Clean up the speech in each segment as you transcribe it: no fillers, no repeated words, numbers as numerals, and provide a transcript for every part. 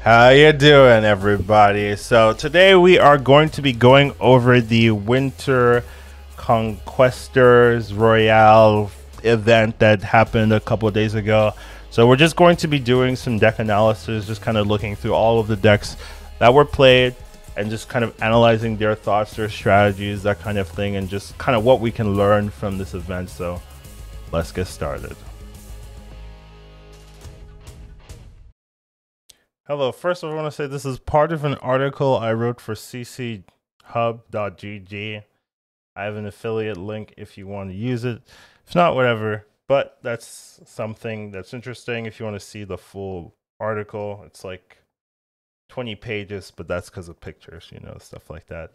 How you doing, everybody? So today we are going to be going over the Winter Conquestors Royale event that happened a couple of days ago. So we're just going to be doing some deck analysis, just kind of looking through all of the decks that were played and just kind of analyzing their thoughts, their strategies, that kind of thing, and just kind of what we can learn from this event. So let's get started. Hello, first I want to say this is part of an article I wrote for CCGHub.gg. I have an affiliate link if you want to use it. If not, whatever. But that's something that's interesting if you want to see the full article. It's like 20 pages, but that's because of pictures, you know, stuff like that.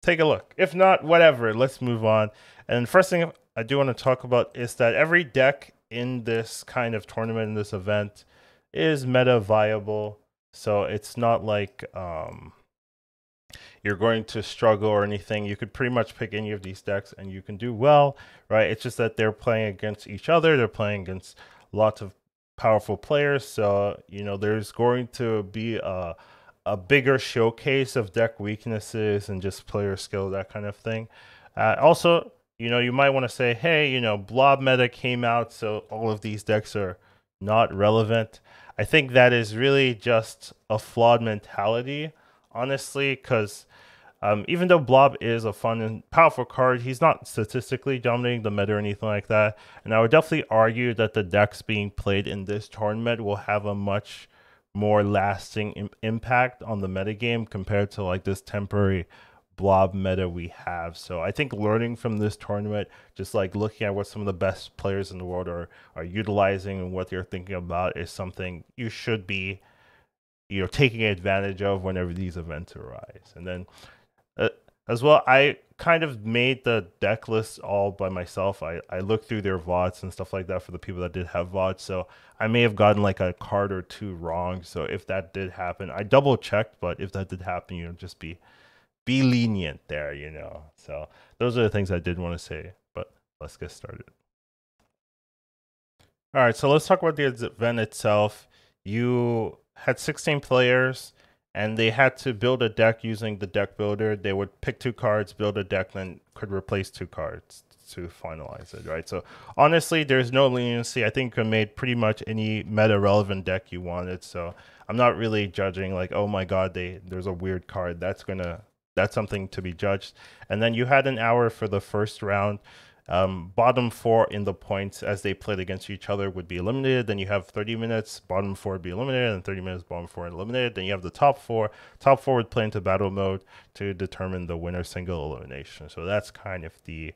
Take a look. If not, whatever. Let's move on. And first thing I do want to talk about is that every deck in this kind of tournament, in this event, is meta viable, so it's not like you're going to struggle or anything. You could pretty much pick any of these decks and you can do well, right? It's just that they're playing against each other, they're playing against lots of powerful players, so you know there's going to be a bigger showcase of deck weaknesses and just player skill, that kind of thing. Also, you know, you might want to say, hey, you know, blob meta came out, so all of these decks are not relevant. I think that is really just a flawed mentality, honestly, because even though Blob is a fun and powerful card, he's not statistically dominating the meta or anything like that. And I would definitely argue that the decks being played in this tournament will have a much more lasting impact on the metagame compared to like this temporary blob meta we have. So I think learning from this tournament, just like looking at what some of the best players in the world are utilizing and what they're thinking about, is something you should be, you know, taking advantage of whenever these events arise. And then as well, I kind of made the deck list all by myself. I looked through their VODs and stuff like that for the people that did have VODs. So I may have gotten like a card or two wrong. So if that did happen, I double checked, but if that did happen, you know, just be lenient there, you know. So those are the things I did want to say, but let's get started. All right, so let's talk about the event itself. You had 16 players and they had to build a deck using the deck builder. They would pick 2 cards, build a deck, then could replace 2 cards to finalize it, right? So honestly, there's no leniency. I think you made pretty much any meta relevant deck you wanted. So I'm not really judging like, oh my god, there's a weird card. That's something to be judged. And then you had an hour for the first round. Bottom 4 in the points as they played against each other would be eliminated. Then you have 30 minutes, bottom 4 would be eliminated, and 30 minutes, bottom 4 eliminated. Then you have the top 4. Top 4 would play into battle mode to determine the winner single elimination. So that's kind of the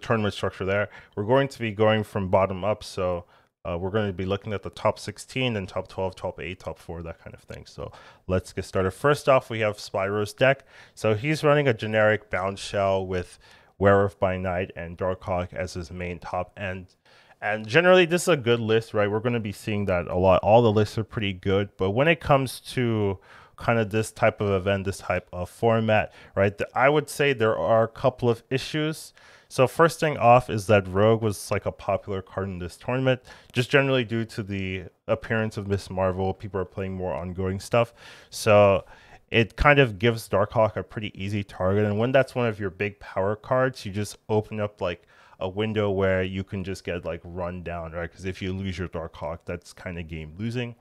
tournament structure there. We're going to be going from bottom up, so we're going to be looking at the top 16 and top 12, top 8, top 4, that kind of thing. So let's get started. First off, we have Spyro's deck. So he's running a generic bound shell with Werewolf by Night and Darkhawk as his main top end. And generally, this is a good list, right? We're going to be seeing that a lot. All the lists are pretty good. But when it comes to kind of this type of event, this type of format, right, I would say there are a couple of issues. So first thing off is that Rogue was like a popular card in this tournament, just generally due to the appearance of Miss Marvel. People are playing more ongoing stuff. So it kind of gives Darkhawk a pretty easy target. And when that's one of your big power cards, you just open up like a window where you can just get like run down, right? Because if you lose your Darkhawk, that's kind of game losing.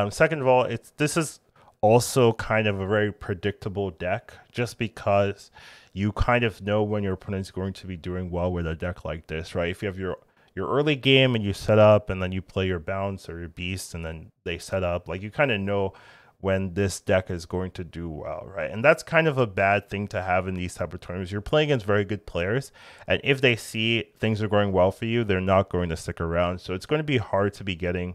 Second of all, this is also kind of a very predictable deck, just because you kind of know when your opponent's going to be doing well with a deck like this, right? If you have your early game and you set up and then you play your bounce or your beast and then they set up, like you kind of know when this deck is going to do well, right? And that's kind of a bad thing to have in these type of tournaments. You're playing against very good players, and if they see things are going well for you, they're not going to stick around. So it's going to be hard to be getting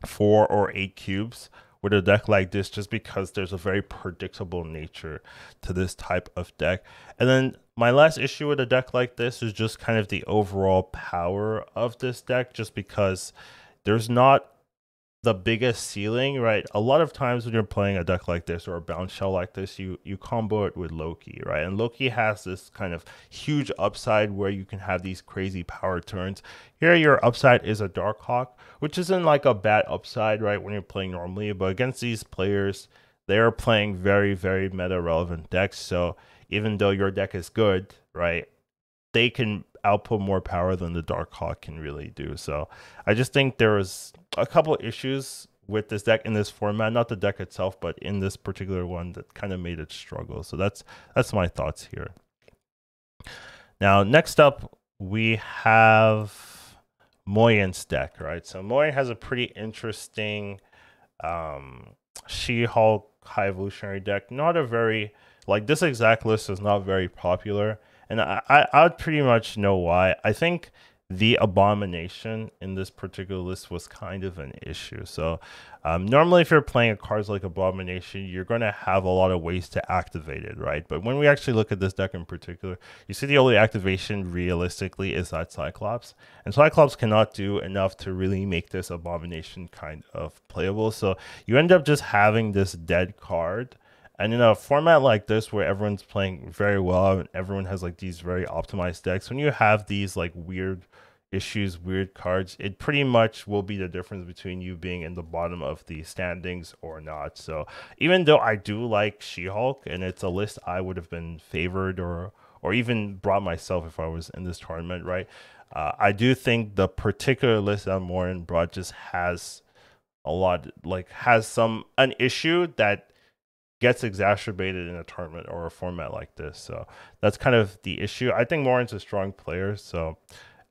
4 or 8 cubes with a deck like this, just because there's a very predictable nature to this type of deck. And then my last issue with a deck like this is just kind of the overall power of this deck, just because there's not the biggest ceiling, right? A lot of times when you're playing a deck like this or a bounce shell like this, you combo it with Loki, right? And Loki has this kind of huge upside where you can have these crazy power turns. Here, your upside is a Darkhawk, which isn't like a bad upside, right? When you're playing normally, but against these players, they are playing very, very meta relevant decks. So even though your deck is good, right, they can output more power than the Darkhawk can really do. So I just think there was a couple issues with this deck in this format, not the deck itself, but in this particular one that kind of made it struggle. So that's my thoughts here. Now, next up, we have Moyen's deck, right? So Moyen has a pretty interesting She-Hulk high evolutionary deck. Not a very, like, this exact list is not very popular. And I would pretty much know why. I think the Abomination in this particular list was kind of an issue. So normally if you're playing cards like Abomination, you're going to have a lot of ways to activate it, right? But when we actually look at this deck in particular, you see the only activation realistically is that Cyclops. And Cyclops cannot do enough to really make this Abomination kind of playable. So you end up just having this dead card. And in a format like this where everyone's playing very well and everyone has like these very optimized decks, when you have these like weird issues, weird cards, it pretty much will be the difference between you being in the bottom of the standings or not. So even though I do like She-Hulk and it's a list I would have been favored or even brought myself if I was in this tournament, right? I do think the particular list that Moyen brought just has a lot, like has an issue that gets exacerbated in a tournament or a format like this. So that's kind of the issue. I think Moyen's a strong player, so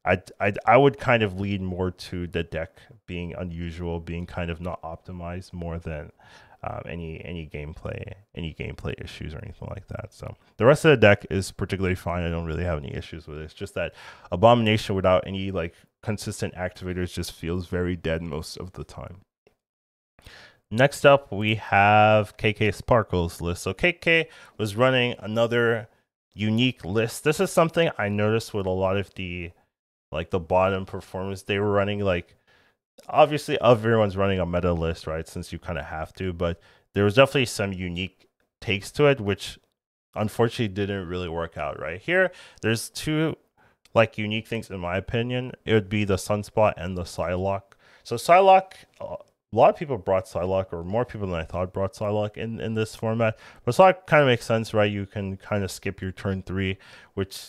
I would kind of lead more to the deck being unusual, being kind of not optimized more than any gameplay issues or anything like that. So the rest of the deck is particularly fine. I don't really have any issues with it. It's just that Abomination without any like consistent activators just feels very dead most of the time. Next up, we have KK Sparkle's list. So KK was running another unique list. This is something I noticed with a lot of the bottom performers. They were running like, obviously everyone's running a meta list, right? Since you kind of have to, but there was definitely some unique takes to it, which unfortunately didn't really work out, right? Here, there's two like unique things in my opinion. It would be the Sunspot and the Psylocke. So Psylocke, a lot of people brought Psylocke, or more people than I thought brought Psylocke in this format. But Psylocke kind of makes sense, right? You can kind of skip your turn 3, which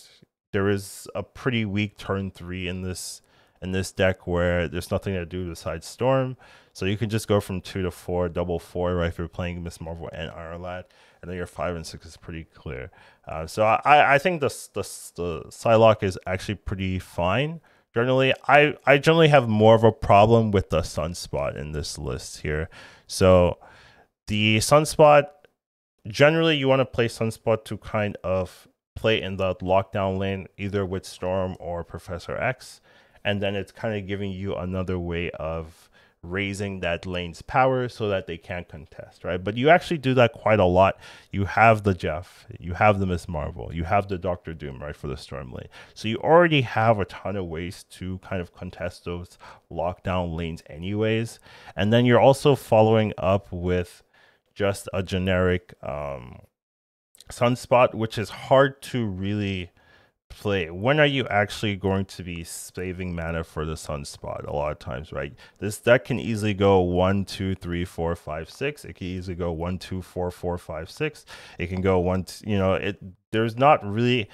there is a pretty weak turn 3 in this deck where there's nothing to do besides Storm. So you can just go from 2 to 4, double 4, right? If you're playing Miss Marvel and Iron Lad, and then your 5 and 6 is pretty clear. So I think the Psylocke is actually pretty fine. Generally, I generally have more of a problem with the Sunspot in this list here. So the Sunspot, generally you want to play Sunspot to kind of play in the lockdown lane, either with Storm or Professor X. And then it's kind of giving you another way of raising that lane's power so that they can't contest, right? But you actually do that quite a lot. You have the Jeff, you have the Miss Marvel, you have the Doctor Doom, right, for the Storm lane. So you already have a ton of ways to kind of contest those lockdown lanes anyways. And then you're also following up with just a generic Sunspot, which is hard to really play. When are you actually going to be saving mana for the Sunspot? A lot of times, right? This deck can easily go 1, 2, 3, 4, 5, 6. It can easily go 1, 2, 4, 4, 5, 6. It can go 1, you know, there's not really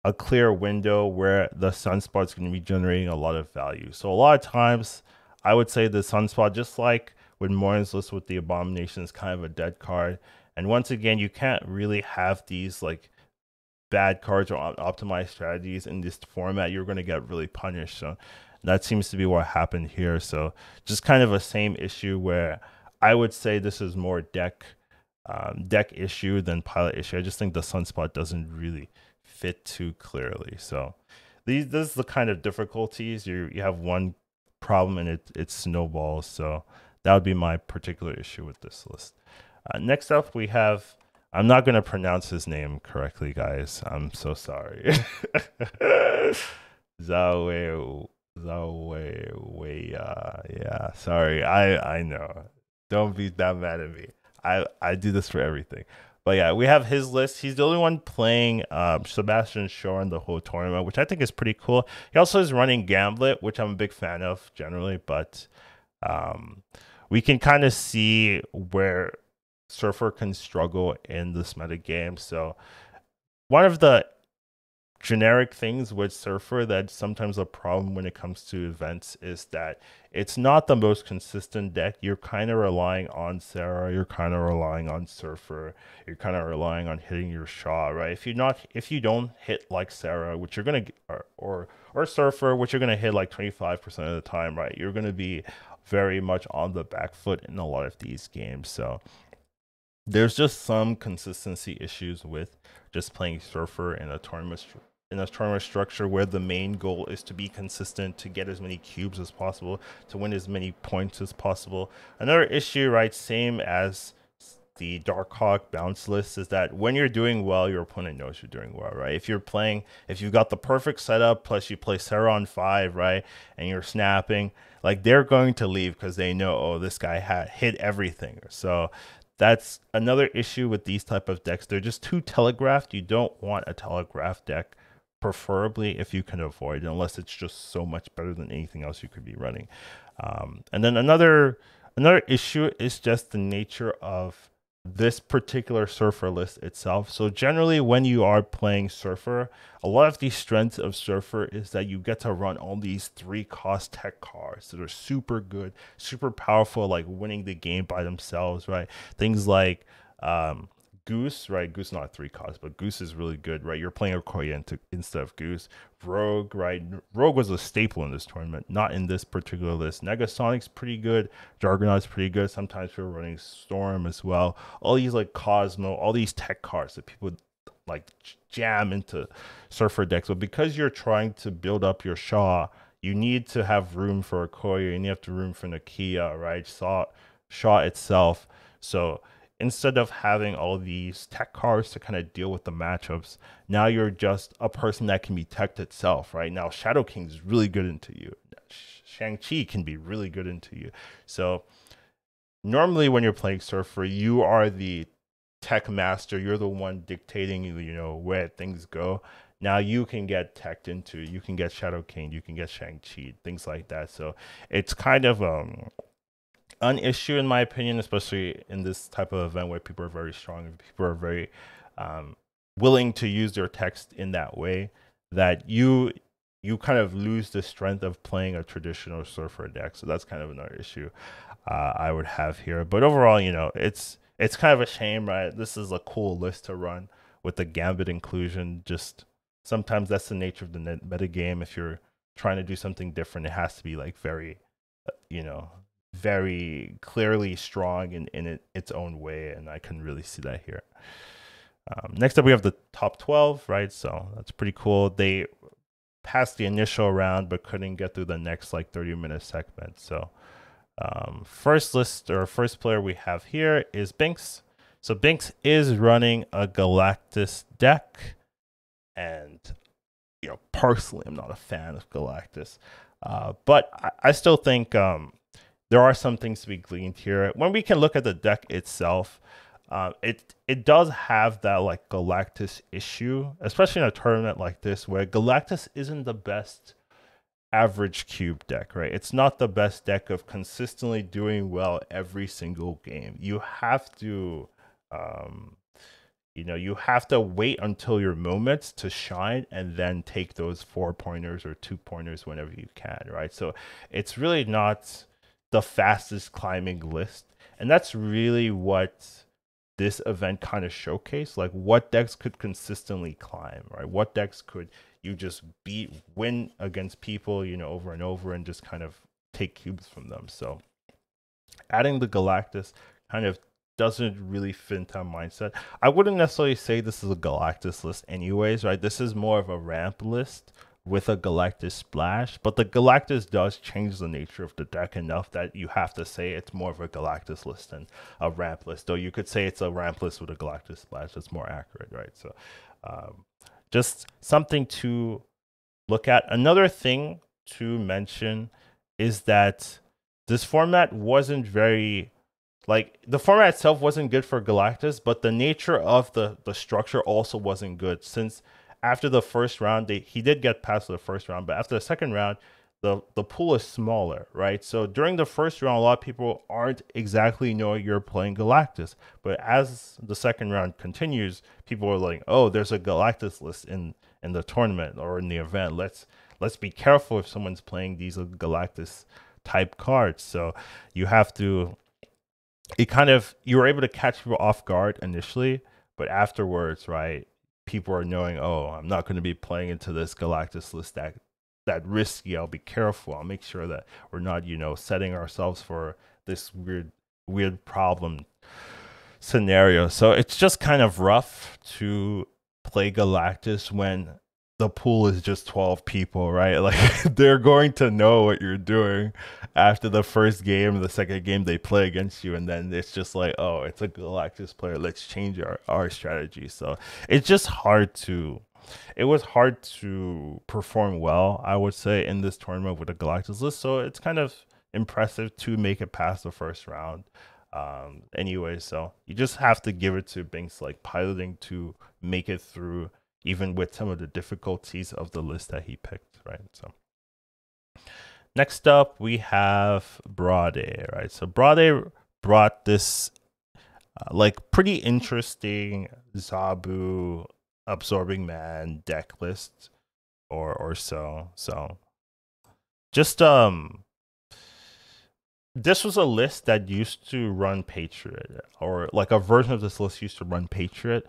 a clear window where the Sunspot is going to be generating a lot of value. So a lot of times, I would say the Sunspot, just like with Moyen's list with the Abomination, is kind of a dead card. And once again, you can't really have these like bad cards or optimized strategies in this format. You're going to get really punished. So that seems to be what happened here. So just kind of a same issue where I would say this is more deck issue than pilot issue. I just think the Sunspot doesn't really fit too clearly. So this is the kind of difficulties. You have one problem and it snowballs. So that would be my particular issue with this list. Next up, we have, I'm not going to pronounce his name correctly, guys. I'm so sorry. Zariweya Zariweya. Yeah, sorry. I know. Don't be that mad at me. I do this for everything. But yeah, we have his list. He's the only one playing Sebastian Shaw in the whole tournament, which I think is pretty cool. He also is running Gambit, which I'm a big fan of generally, but um, we can kind of see where Surfer can struggle in this meta game. So one of the generic things with Surfer that's sometimes a problem when it comes to events is that it's not the most consistent deck. You're kind of relying on Sarah, you're kind of relying on Surfer, you're kind of relying on hitting your shot, right? If you don't hit like Sarah, which you're gonna or Surfer, which you're gonna hit like 25% of the time, right? You're gonna be very much on the back foot in a lot of these games. So there's just some consistency issues with just playing Surfer in a tournament structure where the main goal is to be consistent, to get as many cubes as possible, to win as many points as possible. Another issue, right, same as the Darkhawk bounce list, is that when you're doing well, your opponent knows you're doing well, right? If you've got the perfect setup, plus you play Sarah on 5, right, and you're snapping, like they're going to leave because they know, oh, this guy hit everything. So that's another issue with these type of decks. They're just too telegraphed. You don't want a telegraphed deck, preferably if you can avoid it, unless it's just so much better than anything else you could be running. And then another issue is just the nature of this particular Surfer list itself. So generally when you are playing Surfer, a lot of the strengths of Surfer is that you get to run all these 3-cost tech cards that are super good, super powerful, like winning the game by themselves, right? Things like Goose, right? Goose not 3-cost, but Goose is really good, right? You're playing Okoye instead of Goose. Rogue, right? Rogue was a staple in this tournament, not in this particular list. Negasonic's pretty good. Juggernaut's pretty good. Sometimes we're running Storm as well. All these like Cosmo, all these tech cards that people like jam into Surfer decks. But because you're trying to build up your Shaw, you need to have room for Okoye. You need to have room for Nakia, right? Shaw itself. So instead of having all these tech cards to kind of deal with the matchups, now you're just a person that can be teched itself, right? Now Shadow King is really good into you. Shang-Chi can be really good into you. So normally when you're playing Surfer, you are the tech master. You're the one dictating, where things go. Now you can get teched into. You can get Shadow King. You can get Shang-Chi. Things like that. So it's kind of an issue in my opinion, especially in this type of event where people are very strong and people are very willing to use their text in that way, that you kind of lose the strength of playing a traditional Surfer deck. So that's kind of another issue I would have here. But overall, it's kind of a shame, right? This is a cool list to run with the Gambit inclusion. Just sometimes that's the nature of the meta game. If you're trying to do something different, it has to be like very very clearly strong in its own way, and I can really see that here. Next up, we have the top 12, right? So that's pretty cool. They passed the initial round, but couldn't get through the next like 30-minute segment. So first player we have here is Bynx. So Bynx is running a Galactus deck, and personally, I'm not a fan of Galactus, but I still think there are some things to be gleaned here. When we can look at the deck itself, it does have that like Galactus issue, especially in a tournament like this where Galactus isn't the best average cube deck, right? It's not the best deck of consistently doing well every single game. You have to you have to wait until your moments to shine and then take those 4-pointers or 2-pointers whenever you can, right? So it's really not the fastest climbing list, and that's really what this event kind of showcased. Like, what decks could consistently climb, right? What decks could you just win against people, over and over, and just kind of take cubes from them. So adding the Galactus kind of doesn't really fit into that mindset. I wouldn't necessarily say this is a Galactus list anyways, right? This is more of a ramp list with a Galactus splash, but the Galactus does change the nature of the deck enough that you have to say it's more of a Galactus list than a ramp list. Though you could say it's a ramp list with a Galactus splash. That's more accurate, right? So just something to look at. Another thing to mention is that this format wasn't very, like, the format itself wasn't good for Galactus, but the nature of the structure also wasn't good, since after the first round he did get past the first round, but after the second round the pool is smaller, right? So during the first round, a lot of people aren't exactly knowing you're playing Galactus, but as the second round continues, people are like, oh, there's a Galactus list in the tournament or in the event. Let's be careful if someone's playing these Galactus type cards. So you have to, it kind of, you were able to catch people off guard initially, but afterwards, right, people are knowing, oh, I'm not going to be playing into this Galactus list that risky. I'll be careful. I'll make sure that we're not, setting ourselves for this weird problem scenario. So it's just kind of rough to play Galactus when the pool is just 12 people, right? Like, they're going to know what you're doing after the first game, the second game they play against you, and then it's just like, oh, it's a Galactus player, let's change our strategy. So it's just it was hard to perform well, I would say, in this tournament with a Galactus list. So it's kind of impressive to make it past the first round. Anyway, so you just have to give it to Bynx, like, piloting to make it through, even with some of the difficulties of the list that he picked, right? So next up, we have Braude, right? So Braude brought this like pretty interesting Zabu Absorbing Man deck list or so. So just this was a list that used to run Patriot, or like a version of this list used to run Patriot,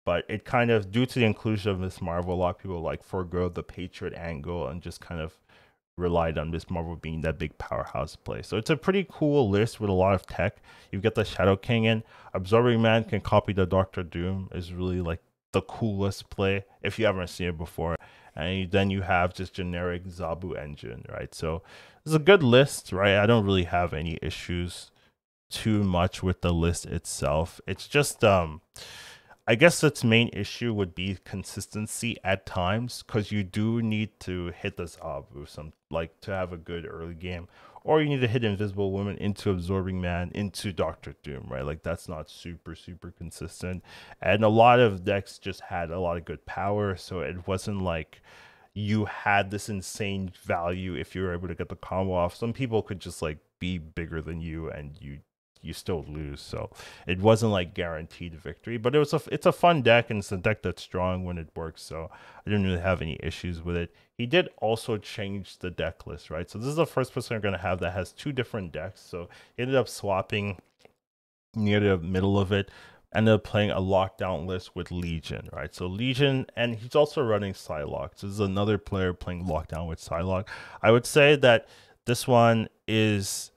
but it kind of, due to the inclusion of Miss Marvel, a lot of people like forego the Patriot angle and just kind of relied on Miss Marvel being that big powerhouse play. So it's a pretty cool list with a lot of tech. You've got the Shadow King in. Absorbing Man can copy the Doctor Doom, is really like the coolest play if you haven't seen it before. And then you have just generic Zabu engine, right? So it's a good list, right? I don't really have any issues too much with the list itself. It's just I guess its main issue would be consistency at times, because you do need to hit the Zabu to have a good early game, or you need to hit Invisible Woman into Absorbing Man into Doctor Doom, right? Like, that's not super consistent, and a lot of decks just had a lot of good power, so it wasn't like you had this insane value if you were able to get the combo off. Some people could just like be bigger than you and you still lose, so it wasn't like guaranteed victory, but it's a fun deck, and it's a deck that's strong when it works, so I didn't really have any issues with it. He did also change the deck list, right? So this is the first person we're going to have that has two different decks. So he ended up swapping near the middle of it, ended up playing a lockdown list with Legion, right? So Legion, and he's also running Psylocke. So this is another player playing lockdown with Psylocke. I would say that this one is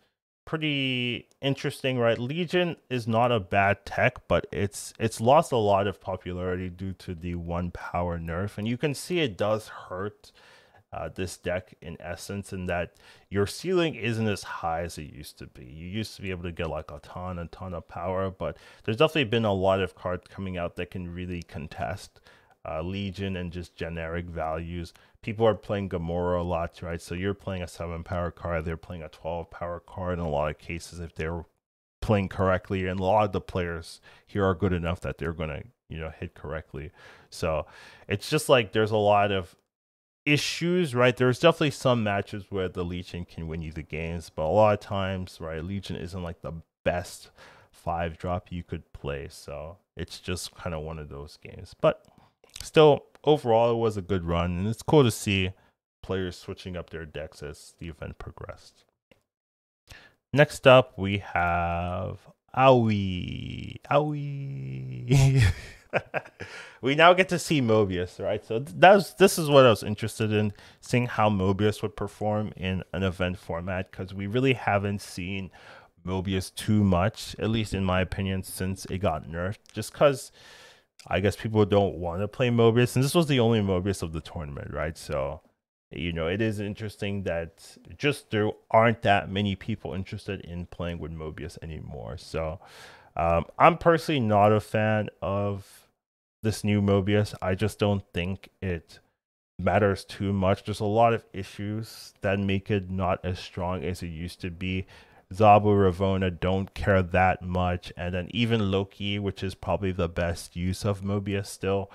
pretty interesting, right? Legion is not a bad tech, but it's lost a lot of popularity due to the 1 power nerf, and you can see it does hurt this deck in essence, in that your ceiling isn't as high as it used to be. You used to be able to get like a ton of power, but there's definitely been a lot of cards coming out that can really contest Legion and just generic values. People are playing Gamora a lot, right? So you're playing a 7 power card, they're playing a 12 power card in a lot of cases if they're playing correctly, and a lot of the players here are good enough that they're gonna hit correctly. So it's just like there's a lot of issues, right? There's definitely some matches where the Legion can win you the games, but a lot of times, right, Legion isn't like the best 5-drop you could play, so it's just kind of one of those games. But still, overall, it was a good run, and it's cool to see players switching up their decks as the event progressed. Next up, we have Owiiiii. We now get to see Mobius, right? So this is what I was interested in, seeing how Mobius would perform in an event format, because we really haven't seen Mobius too much, at least in my opinion, since it got nerfed, just because I guess people don't want to play Mobius, and this was the only Mobius of the tournament, right? So it is interesting that just there aren't that many people interested in playing with Mobius anymore. So I'm personally not a fan of this new Mobius. I just don't think it matters too much. There's a lot of issues that make it not as strong as it used to be. Zabu, Ravona don't care that much, and then even Loki, which is probably the best use of Mobius still,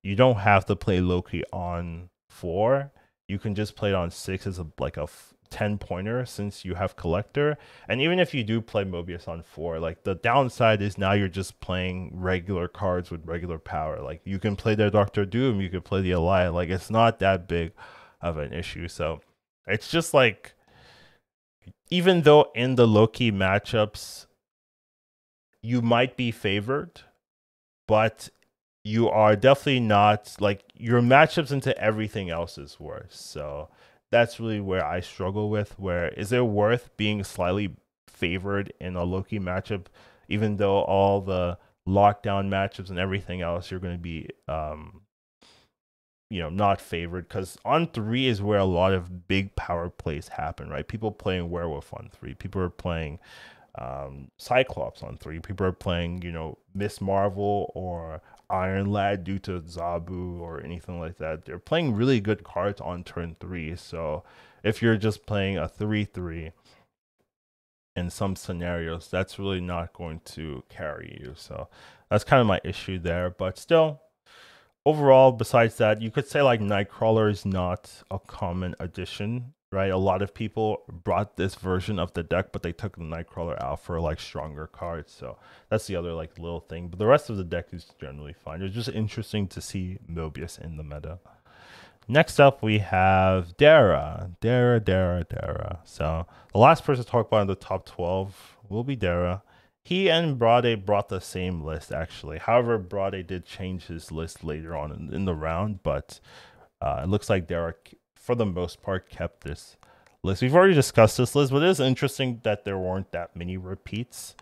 you don't have to play Loki on 4. You can just play it on 6 as like a 10 pointer since you have Collector. And even if you do play Mobius on 4, like the downside is now you're just playing regular cards with regular power. Like you can play the Doctor Doom, you could play the Alliance. Like it's not that big of an issue. So it's just like, even though in the Loki matchups you might be favored, but you are definitely not, like, your matchups into everything else is worse. So that's really where I struggle with, where is it worth being slightly favored in a Loki matchup, even though all the lockdown matchups and everything else you're going to be not favored, because on 3 is where a lot of big power plays happen, right? People playing Werewolf on 3, people are playing Cyclops on 3, people are playing Miss Marvel or Iron Lad due to Zabu or anything like that. They're playing really good cards on turn 3. So if you're just playing a 3/3 in some scenarios, that's really not going to carry you. So that's kind of my issue there. But still, overall, besides that, you could say like Nightcrawler is not a common addition, right? A lot of people brought this version of the deck, but they took the Nightcrawler out for like stronger cards. So that's the other like little thing. But the rest of the deck is generally fine. It's just interesting to see Mobius in the meta. Next up, we have Dera. So the last person to talk about in the top 12 will be Dera. He and Braude brought the same list, actually. However, Braude did change his list later on in the round, but it looks like Dera, for the most part, kept this list. We've already discussed this list, but it is interesting that there weren't that many repeats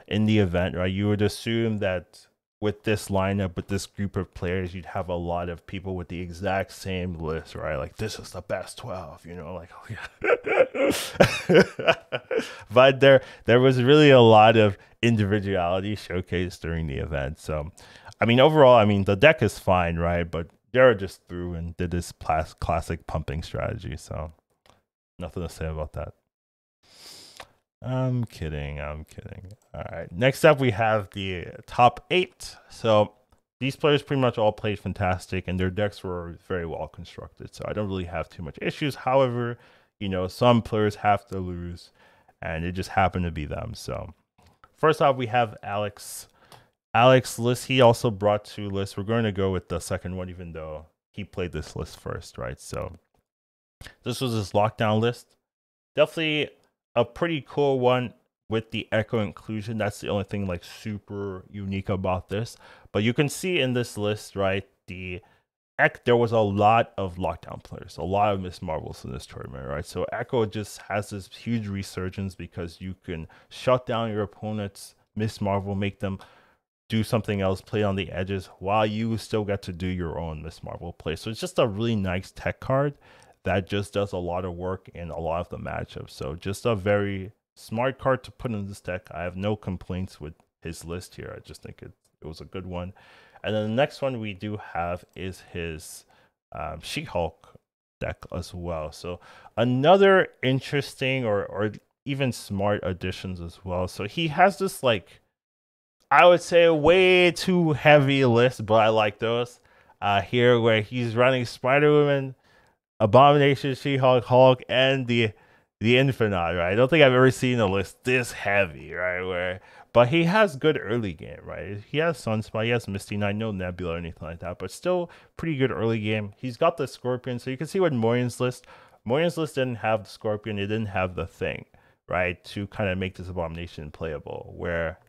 in the event, right? You would assume that with this lineup, with this group of players, you'd have a lot of people with the exact same list, right? Like, this is the best 12, like, oh yeah. But there was really a lot of individuality showcased during the event. So, I mean, overall, the deck is fine, right? But Dera just threw and did his classic pumping strategy. So, nothing to say about that. I'm kidding. All right. Next up, we have the top 8. So these players pretty much all played fantastic, and their decks were very well constructed. So I don't really have too much issues. However, some players have to lose, and it just happened to be them. So first off, we have Alex. Alex list. He also brought 2 lists. We're going to go with the second one, even though he played this list first, right? So this was his lockdown list. Definitely a pretty cool one with the Echo inclusion. That's the only thing like super unique about this. But you can see in this list, right, there was a lot of lockdown players, a lot of Miss Marvels in this tournament, right? So Echo just has this huge resurgence because you can shut down your opponent's Miss Marvel, make them do something else, play on the edges, while you still get to do your own Miss Marvel play. So it's just a really nice tech card that just does a lot of work in a lot of the matchups. So just a very smart card to put in this deck. I have no complaints with his list here. I just think it was a good one. And then the next one we do have is his She-Hulk deck as well. So another interesting or even smart additions as well. So he has this, like, I would say way too heavy list, but I like those here, where he's running Spider-Woman, Abomination, She-Hulk, Hulk, and the Infinite, right? I don't think I've ever seen a list this heavy, right? But he has good early game, right? He has Sunspot, he has Misty Knight, no Nebula or anything like that, but still pretty good early game. He's got the Scorpion, so you can see with Moyen's list didn't have the Scorpion, it didn't have the Thing, right? To kind of make this Abomination playable, where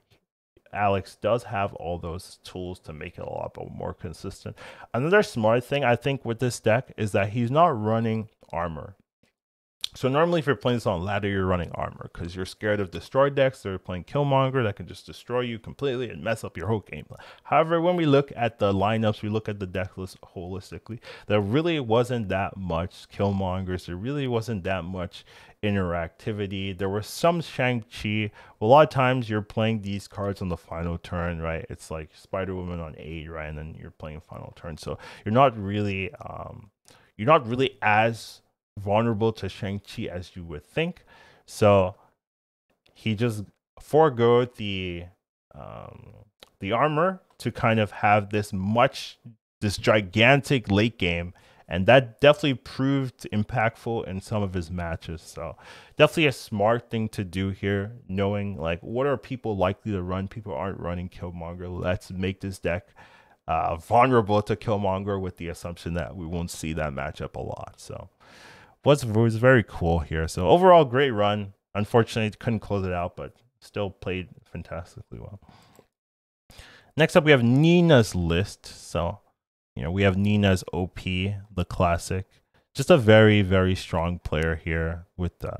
Alex does have all those tools to make it a lot more consistent. Another smart thing I think with this deck is that he's not running armor. So normally if you're playing this on ladder, you're running armor because you're scared of destroy decks. They're playing Killmonger that can just destroy you completely and mess up your whole game. However, when we look at the lineups, we look at the deck list holistically, there really wasn't that much Killmongers. There really wasn't that much interactivity. There was some Shang-Chi. A lot of times you're playing these cards on the final turn, right? It's like Spider-Woman on 8, right? And then you're playing final turn. So you're not really you're not really as vulnerable to Shang-Chi as you would think. So he just foregoed the armor to kind of have this gigantic late game, and that definitely proved impactful in some of his matches. So definitely a smart thing to do here, knowing like what are people likely to run. People aren't running Killmonger. Let's make this deck vulnerable to Killmonger with the assumption that we won't see that matchup a lot. So was very cool here. So overall, great run. Unfortunately, couldn't close it out, but still played fantastically well. Next up, we have Nina's list. So, we have Nina's OP, the classic. Just a very, very strong player here with the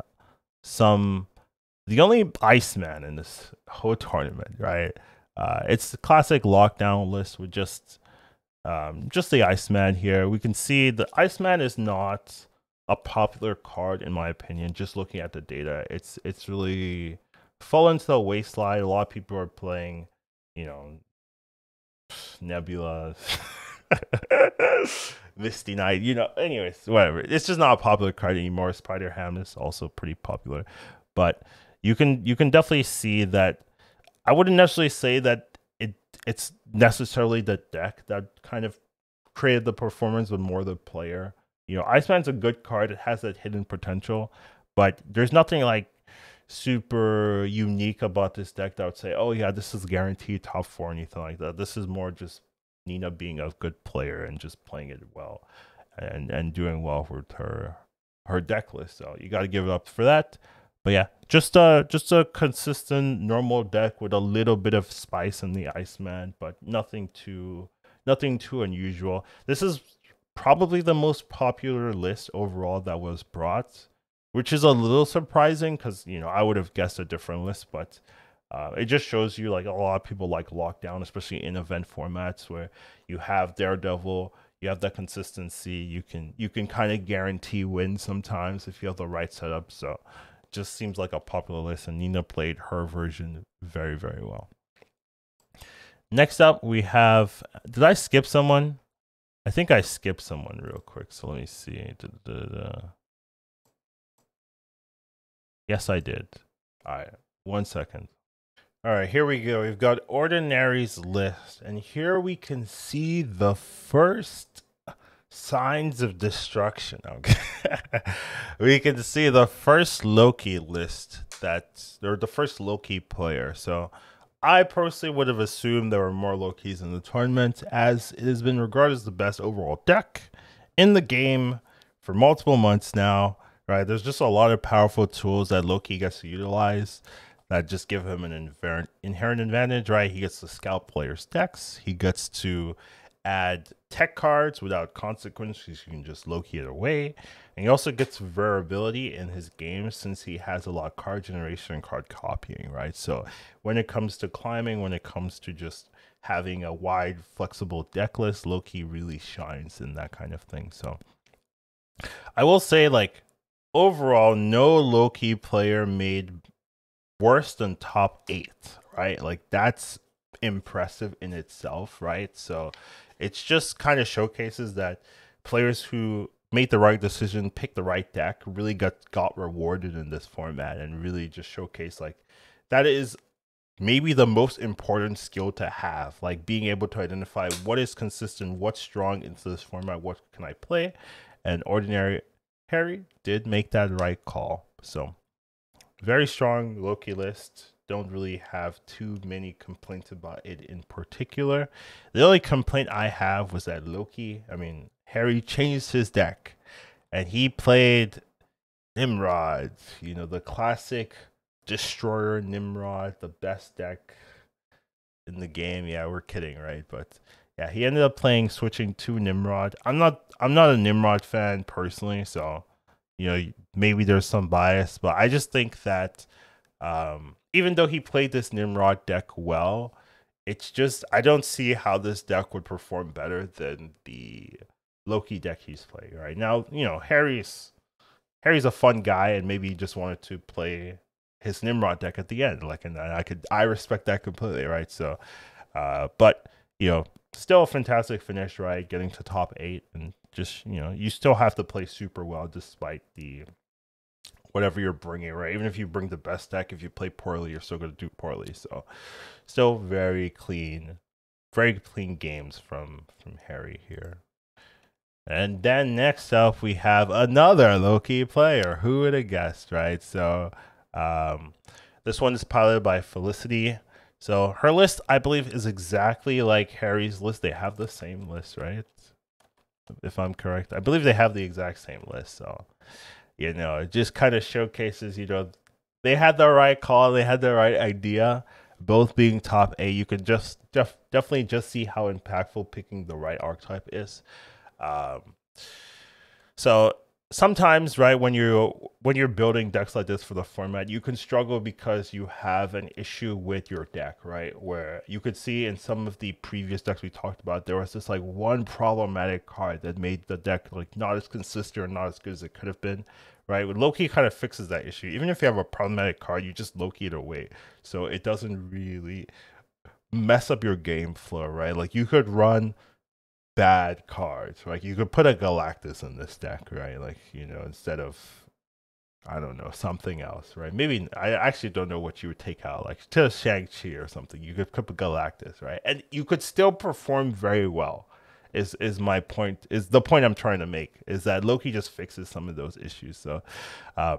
only Iceman in this whole tournament, right? It's the classic lockdown list with just the Iceman here. We can see the Iceman is not a popular card in my opinion. Just looking at the data, it's really fallen to the wayside. A lot of people are playing, Nebula, Misty Knight, anyways, whatever. It's just not a popular card anymore. Spider-Ham is also pretty popular, but you can definitely see that. I wouldn't necessarily say that it's necessarily the deck that kind of created the performance, but more the player. Iceman's a good card. It has that hidden potential, but there's nothing like super unique about this deck that I would say, oh yeah, this is guaranteed top 4 or anything like that. This is more just Nina being a good player and just playing it well and doing well with her deck list. So you got to give it up for that. But yeah, just a consistent normal deck with a little bit of spice in the Iceman, but nothing too unusual. This is probably the most popular list overall that was brought, which is a little surprising because I would have guessed a different list, but it just shows you like a lot of people like lockdown, especially in event formats where you have Daredevil, you have that consistency, you can kind of guarantee wins sometimes if you have the right setup. So just seems like a popular list, and Nina played her version very, very well. Next up, we have, did I skip someone? I think I skipped someone real quick, so let me see. Yes, I did. All right, 1 second. All right, here we go. We've got Ordinary's list, and here we can see the first signs of destruction. Okay. We can see the first Loki list or the first Loki player. So I personally would have assumed there were more Lokis in the tournament, as it has been regarded as the best overall deck in the game for multiple months now, right? There's just a lot of powerful tools that Loki gets to utilize that just give him an inherent advantage, right? He gets to scout players' decks. He gets to add tech cards without consequences. You can just Loki it away. And he also gets variability in his game since he has a lot of card generation and card copying, right? So when it comes to climbing, when it comes to just having a wide, flexible deck list, Loki really shines in that kind of thing. So I will say, like, overall, no Loki player made worse than top 8, right? Like, that's impressive in itself, right? So it's just kind of showcases that players who made the right decision, picked the right deck, really got rewarded in this format, and really just showcase like that is maybe the most important skill to have, like being able to identify what is consistent, what's strong into this format, what can I play. And Ordinary Harry did make that right call. So very strong Loki list. Don't really have too many complaints about it in particular. The only complaint I have was that Harry changed his deck and he played Nimrod, the classic Destroyer Nimrod, the best deck in the game. Yeah, we're kidding, right? But yeah, he ended up switching to Nimrod. I'm not a Nimrod fan personally, so maybe there's some bias, but I just think that even though he played this Nimrod deck well, it's just I don't see how this deck would perform better than the Loki deck he's playing right now. Harry's a fun guy, and maybe he just wanted to play his Nimrod deck at the end. And I respect that completely, right? So, but you know, still a fantastic finish, right? Getting to top 8, and just, you know, you still have to play super well despite the whatever you're bringing, right? Even if you bring the best deck, if you play poorly, you're still going to do poorly. So, still very clean games from Harry here. And then next up, we have another low-key player. Who would have guessed, right? So, this one is piloted by Felicity. So her list, I believe, is exactly like Harry's list. They have the same list, right? If I'm correct, I believe they have the exact same list. So, you know, it just kind of showcases, you know, they had the right call, they had the right idea. Both being top 8, you could just definitely just see how impactful picking the right archetype is. So sometimes, right, when you're building decks like this for the format, you can struggle because you have an issue with your deck, right? Where you could see in some of the previous decks we talked about, there was this like one problematic card that made the deck like not as consistent or not as good as it could have been, right? Loki kind of fixes that issue. Even if you have a problematic card, you just Loki it away, so it doesn't really mess up your game flow, right? Like you could run bad cards. Like you could put a Galactus in this deck, right? Like, you know, instead of, I don't know, something else, right? Maybe I actually don't know what you would take out, like to Shang-Chi or something. You could put a Galactus, right? And you could still perform very well. Is my point, is the point I'm trying to make, is that Loki just fixes some of those issues. So and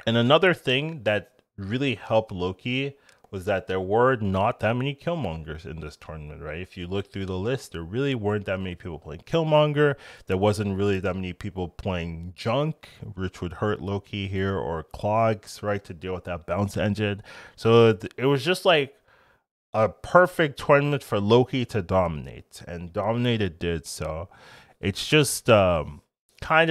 another thing that really helped Loki was that there were not that many Killmongers in this tournament, right? If you look through the list, there really weren't that many people playing Killmonger. There wasn't really that many people playing Junk, which would hurt Loki here, or Clogs, right, to deal with that bounce engine. So it was just like a perfect tournament for Loki to dominate, and dominate it did. So it's just kind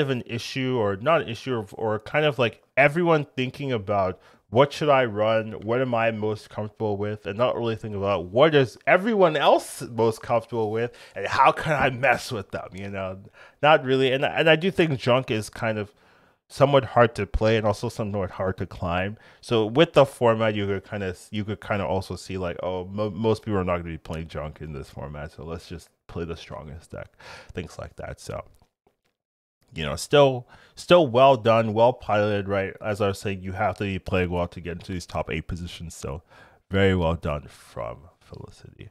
of an issue, or not an issue, or kind of like everyone thinking about, what should I run? What am I most comfortable with? And not really thinking about what is everyone else most comfortable with, and how can I mess with them? You know, not really. And I do think Junk is kind of somewhat hard to play and also somewhat hard to climb. So with the format, you could kind of also see like, oh, most people are not going to be playing Junk in this format, so let's just play the strongest deck, things like that. So, you know, still well done, well piloted, right? As I was saying, you have to be playing well to get into these top 8 positions. So very well done from Felicity.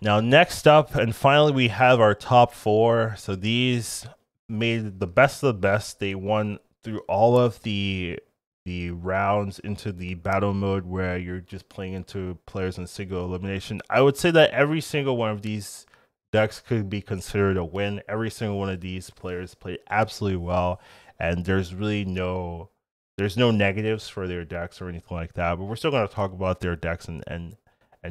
Now, next up, and finally, we have our top 4. So these made the best of the best. They won through all of the rounds into the battle mode, where you're just playing into players in single elimination. I would say that every single one of these decks could be considered a win. Every single one of these players played absolutely well, and there's really no negatives for their decks or anything like that. But we're still going to talk about their decks and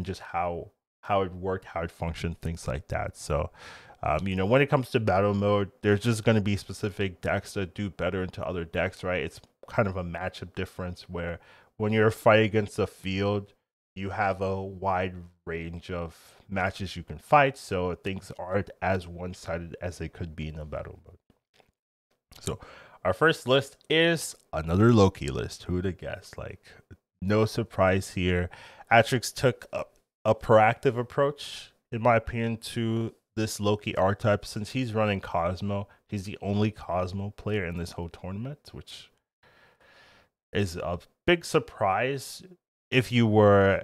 just how it worked, how it functioned, things like that. So you know, when it comes to battle mode, there's just going to be specific decks that do better into other decks, right? It's kind of a matchup difference, where when you're fighting against the field, you have a wide range of matches you can fight, so things aren't as one-sided as they could be in a battle mode. So our first list is another Loki list. Who would have guessed? Like, no surprise here. Attrix took a proactive approach, in my opinion, to this Loki archetype. Since he's running Cosmo, he's the only Cosmo player in this whole tournament, which is a big surprise. If you were,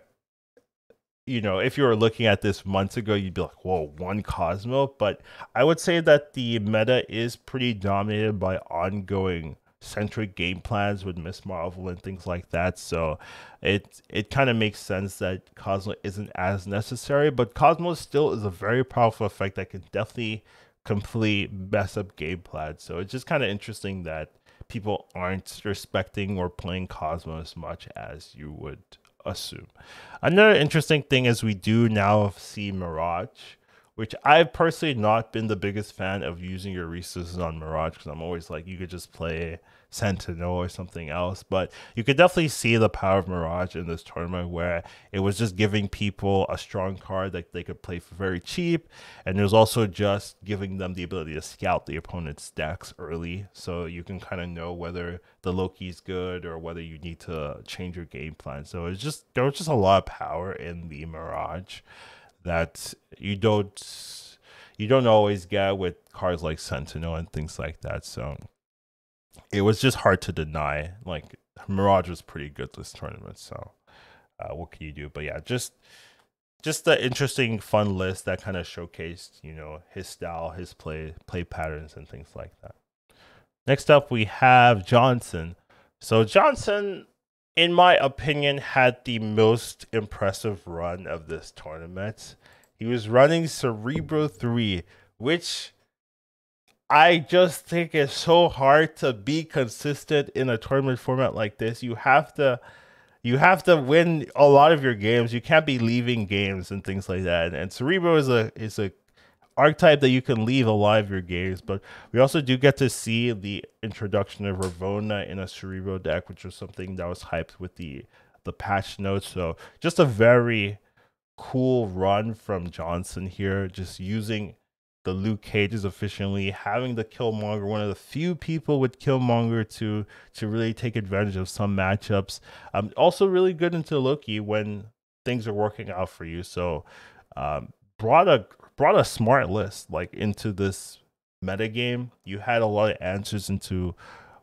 you know, if you were looking at this months ago, you'd be like, whoa, one Cosmo. But I would say that the meta is pretty dominated by ongoing centric game plans with Miss Marvel and things like that. So it kind of makes sense that Cosmo isn't as necessary, but Cosmo still is a very powerful effect that can definitely completely mess up game plans. So it's just kind of interesting that people aren't respecting or playing Cosmo as much as you would assume. Another interesting thing is we do now see Mirage, which I've personally not been the biggest fan of using your resources on Mirage, because I'm always like, you could just play Sentinel or something else. But you could definitely see the power of Mirage in this tournament, where it was just giving people a strong card that they could play for very cheap, and it was also just giving them the ability to scout the opponent's decks early, so you can kind of know whether the Loki's good or whether you need to change your game plan. So it's just, there was just a lot of power in the Mirage that you don't always get with cards like Sentinel and things like that. So it was just hard to deny. Like, Mirage was pretty good this tournament. So what can you do? But yeah, just the interesting, fun list that kind of showcased, you know, his style, his play patterns, and things like that. Next up, we have Johnson. So Johnson, in my opinion, had the most impressive run of this tournament. He was running Cerebro 3, which I just think is so hard to be consistent in a tournament format like this. You have to win a lot of your games. You can't be leaving games and things like that. And Cerebro is a archetype that you can leave a lot of your games, but we also do get to see the introduction of Ravonna in a Cerebro deck, which was something that was hyped with the patch notes. So just a very cool run from Johnson here, just using the Luke Cages efficiently, having the Killmonger, one of the few people with Killmonger to really take advantage of some matchups. Also really good into Loki when things are working out for you. So brought a smart list like into this meta game. You had a lot of answers into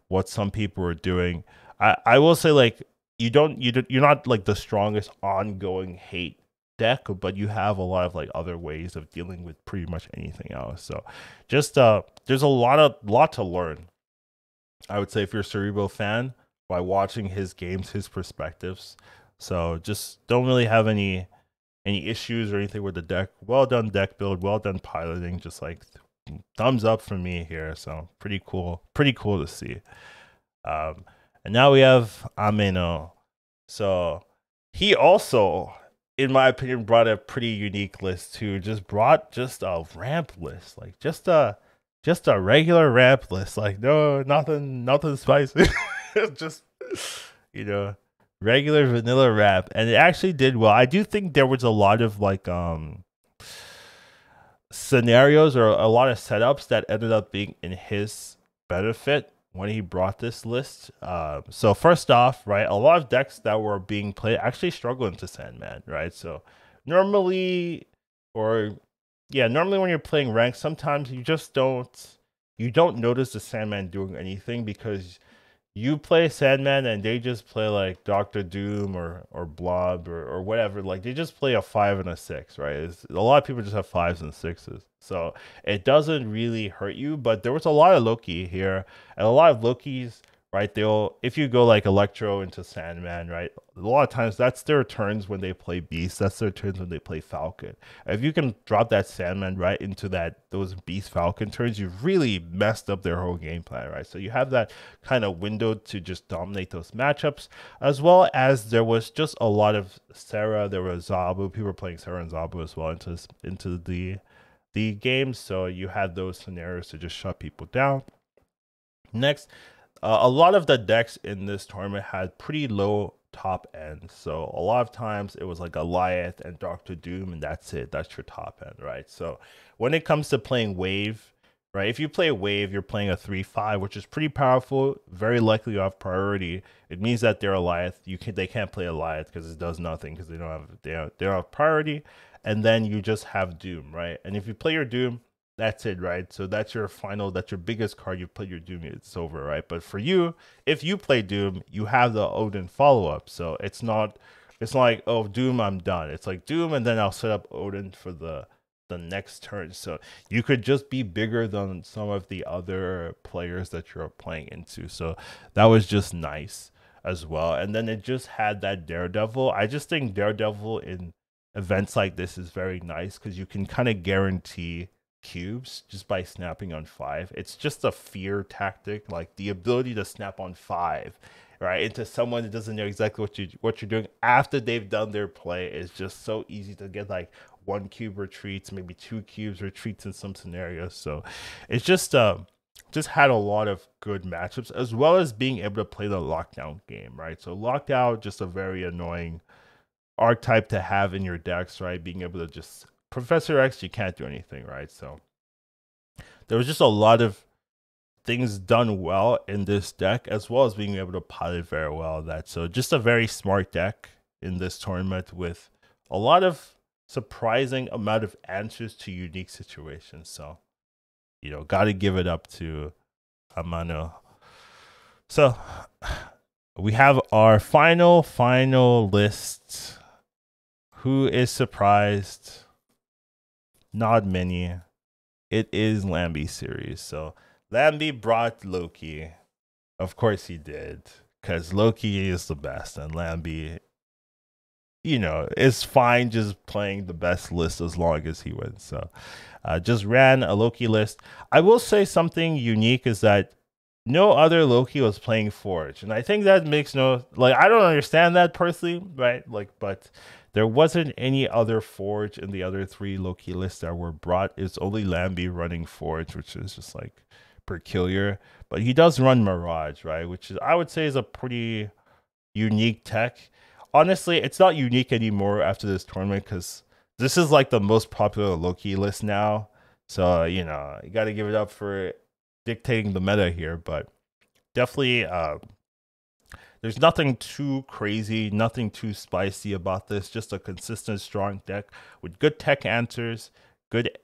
what some people were doing. I will say, like, you're not like the strongest ongoing hate deck, but you have a lot of like other ways of dealing with pretty much anything else. So just there's a lot to learn, I would say, if you're a Cerebro fan, by watching his games, his perspectives. So just don't really have any issues or anything with the deck. Well done deck build, well done piloting, just like thumbs up from me here. So pretty cool to see. And now we have Ameno. So he also, in my opinion, brought a pretty unique list too. Brought a ramp list, like just a regular ramp list, like nothing spicy. Just, you know, regular vanilla ramp, and it actually did well. I do think there was a lot of like scenarios or a lot of setups that ended up being in his benefit when he brought this list. So first off, right, a lot of decks that were being played actually struggled into Sandman, right? So normally when you're playing ranked, sometimes you don't notice the Sandman doing anything, because you play Sandman and they just play like Doctor Doom or Blob or whatever. Like, they just play a 5 and a 6, right? A lot of people just have 5s and 6s. So it doesn't really hurt you, but there was a lot of Loki here, and a lot of Lokis, right? If you go like Electro into Sandman, right? A lot of times that's their turns when they play Beast. That's their turns when they play Falcon. If you can drop that Sandman right into those Beast Falcon turns, you've really messed up their whole game plan, right? So you have that kind of window to just dominate those matchups, as well as there was just a lot of Sarah. There was Zabu. People were playing Sarah and Zabu as well into the game. So you had those scenarios to just shut people down. Next, a lot of the decks in this tournament had pretty low top end. So a lot of times it was like Goliath and Doctor Doom, and that's it. That's your top end, right? So when it comes to playing Wave, right? If you play Wave, you're playing a 3/5, which is pretty powerful. Very likely you have priority. It means that they're Goliath. They can't play Goliath because it does nothing, because they don't have priority. And then you just have Doom, right? And if you play your Doom, that's it, right? So that's your biggest card. You put your Doom, it's over, right? But for you, if you play Doom, you have the Odin follow-up. So it's not like, oh, Doom, I'm done. It's like Doom, and then I'll set up Odin for the next turn. So you could just be bigger than some of the other players that you're playing into. So that was just nice as well. And then it just had that Daredevil. I just think Daredevil in events like this is very nice, because you can kind of guarantee cubes just by snapping on 5. It's just a fear tactic, like the ability to snap on 5, right, into someone that doesn't know exactly what you're doing after they've done their play is just so easy to get like 1 cube retreats, maybe 2 cubes retreats in some scenarios. So it's just had a lot of good matchups, as well as being able to play the lockdown game, right? So lockdown, just a very annoying archetype to have in your decks, right? Being able to just Professor X, you can't do anything, right? So there was just a lot of things done well in this deck, as well as being able to pilot very well that. So just a very smart deck in this tournament with a lot of surprising amount of answers to unique situations. So, you know, got to give it up to Ameno. So we have our final list. Who is surprised? Not many. It is Lamby series. So Lamby brought Loki. Of course he did, because Loki is the best, and Lamby, you know, is fine just playing the best list as long as he wins. So just ran a Loki list. I will say something unique is that no other Loki was playing Forge, and I think that makes no, like, I don't understand that personally, right? Like, but there wasn't any other Forge in the other 3 Loki lists that were brought. It's only Lamby running Forge, which is just like peculiar. But he does run Mirage, right? Which is, I would say, is a pretty unique tech. Honestly, it's not unique anymore after this tournament, because this is like the most popular Loki list now. So, you know, you got to give it up for dictating the meta here. But definitely, there's nothing too crazy, nothing too spicy about this. Just a consistent, strong deck with good tech answers, good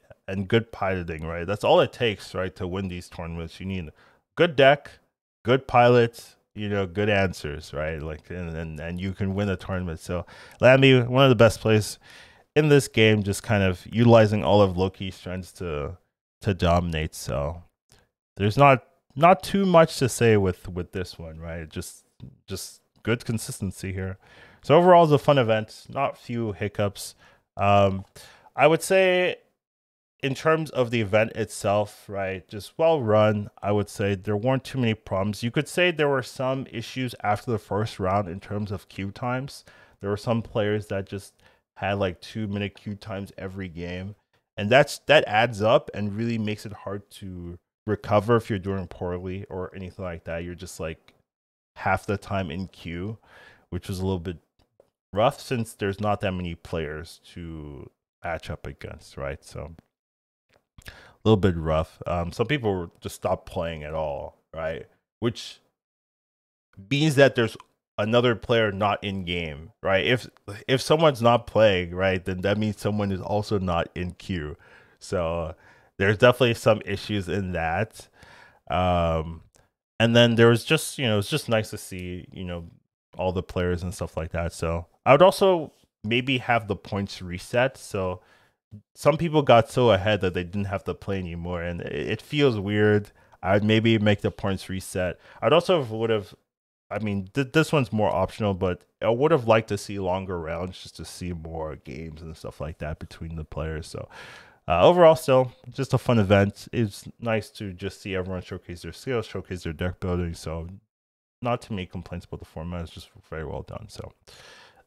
piloting, right? That's all it takes, right, to win these tournaments. You need a good deck, good pilots, you know, good answers, right? Like, and you can win a tournament. So Lamby, one of the best plays in this game, just kind of utilizing all of Loki's strengths to dominate. So there's not too much to say with this one, right? Just good consistency here. So overall, it's a fun event. Not few hiccups. I would say, in terms of the event itself, right, just well run. I would say there weren't too many problems. You could say there were some issues after the first round in terms of queue times. There were some players that just had like 2-minute queue times every game, and that adds up and really makes it hard to recover if you're doing poorly or anything like that. You're just like half the time in queue, which was a little bit rough since there's not that many players to match up against, right? So a little bit rough. Some people just stopped playing at all, right? Which means that there's another player not in game, right? If someone's not playing, right, then that means someone is also not in queue. So there's definitely some issues in that. And then there was just, you know, it's just nice to see, you know, all the players and stuff like that. So I would also maybe have the points reset. So some people got so ahead that they didn't have to play anymore, and it feels weird. I'd maybe make the points reset. I'd also would have, I mean, this one's more optional, but I would have liked to see longer rounds just to see more games and stuff like that between the players. So overall, still just a fun event. It's nice to just see everyone showcase their skills, showcase their deck building. So not too many complaints about the format. It's just very well done. So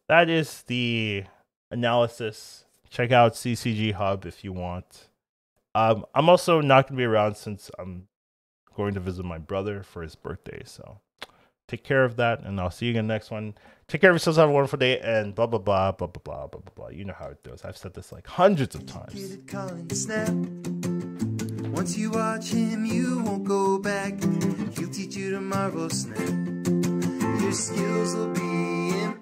that is the analysis. Check out CCGHub if you want. I'm also not going to be around since I'm going to visit my brother for his birthday. So take care of that, and I'll see you in the next one. Take care of yourselves. Have a wonderful day, and blah, blah, blah, blah, blah, blah, blah, blah, blah. You know how it goes. I've said this like hundreds of times. Once you watch him, you won't go back. He'll teach you tomorrow, snap. Your skills will be impeccable.